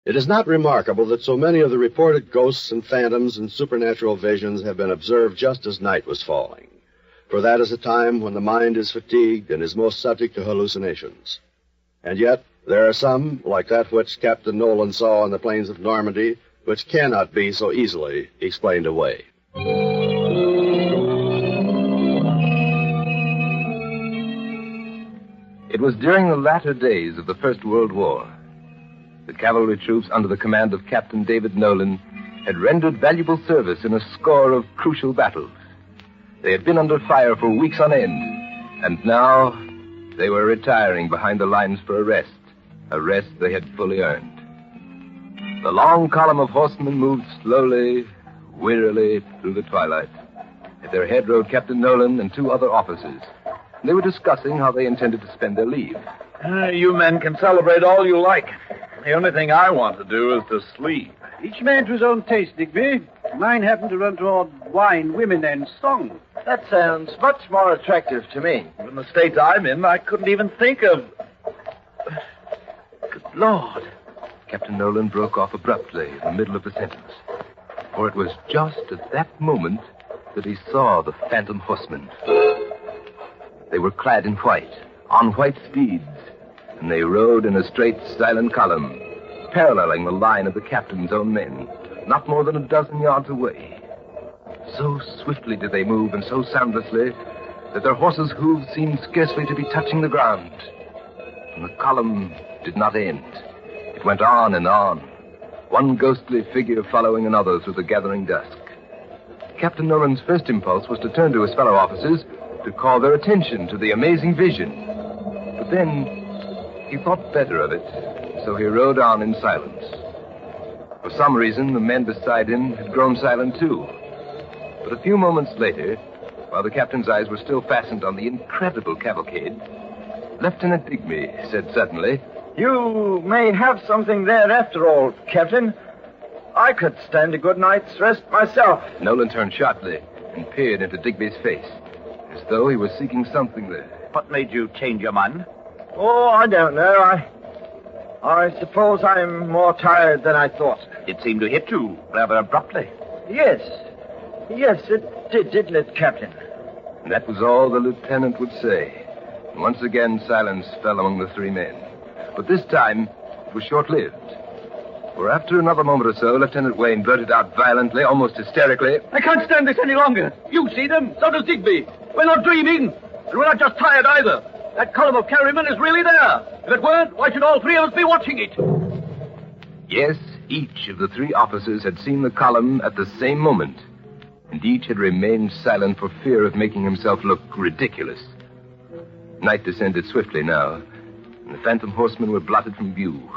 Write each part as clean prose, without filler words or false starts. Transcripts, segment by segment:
It is not remarkable that so many of the reported ghosts and phantoms and supernatural visions have been observed just as night was falling, for that is a time when the mind is fatigued and is most subject to hallucinations. And yet, there are some, like that which Captain Nolan saw on the plains of Normandy, which cannot be so easily explained away. It was during the latter days of the First World War. The cavalry troops under the command of Captain David Nolan had rendered valuable service in a score of crucial battles. They had been under fire for weeks on end, and now they were retiring behind the lines for a rest they had fully earned. The long column of horsemen moved slowly, wearily through the twilight. At their head rode Captain Nolan and two other officers. They were discussing how they intended to spend their leave. You men can celebrate all you like. The only thing I want to do is to sleep. Each man to his own taste, Digby. Mine happened to run toward wine, women, and song. That sounds much more attractive to me. In the state I'm in, I couldn't even think of... Good Lord. Captain Nolan broke off abruptly in the middle of the sentence. For it was just at that moment that he saw the phantom horsemen. They were clad in white, on white steeds, and they rode in a straight, silent column, paralleling the line of the captain's own men, not more than a dozen yards away. So swiftly did they move, and so soundlessly, that their horses' hooves seemed scarcely to be touching the ground. And the column did not end. It went on and on, one ghostly figure following another through the gathering dusk. Captain Nolan's first impulse was to turn to his fellow officers to call their attention to the amazing vision. But then he thought better of it, so he rode on in silence. For some reason, the men beside him had grown silent too. But a few moments later, while the captain's eyes were still fastened on the incredible cavalcade, Lieutenant Digby said suddenly, You may have something there after all, Captain. I could stand a good night's rest myself. Nolan turned sharply and peered into Digby's face, as though he was seeking something there. What made you change your mind? Oh, I don't know. I suppose I'm more tired than I thought. It seemed to hit you rather abruptly. Yes, it did, didn't it, Captain? And that was all the lieutenant would say. And once again, silence fell among the three men. But this time, it was short-lived. For after another moment or so, Lieutenant Wayne blurted out violently, almost hysterically, I can't stand this any longer. You see them, so does Digby. We're not dreaming, and we're not just tired either. That column of cavalrymen is really there. If it weren't, why should all three of us be watching it? Yes, each of the three officers had seen the column at the same moment, and each had remained silent for fear of making himself look ridiculous. Night descended swiftly now, and the phantom horsemen were blotted from view.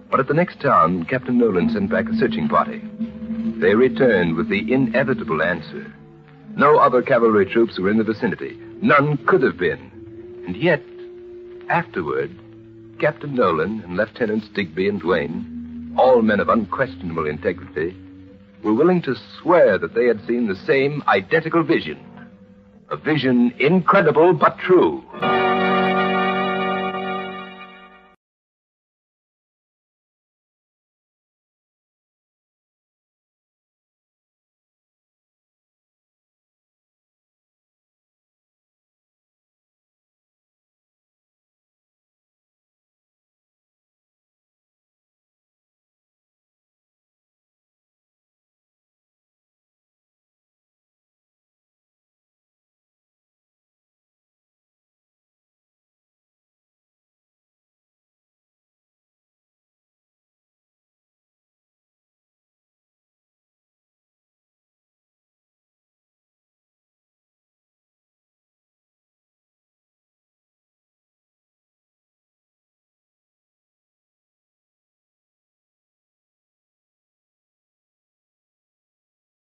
But at the next town, Captain Nolan sent back a searching party. They returned with the inevitable answer. No other cavalry troops were in the vicinity. None could have been. And yet, afterward, Captain Nolan and Lieutenants Digby and Wayne, all men of unquestionable integrity, were willing to swear that they had seen the same identical vision. A vision incredible but true.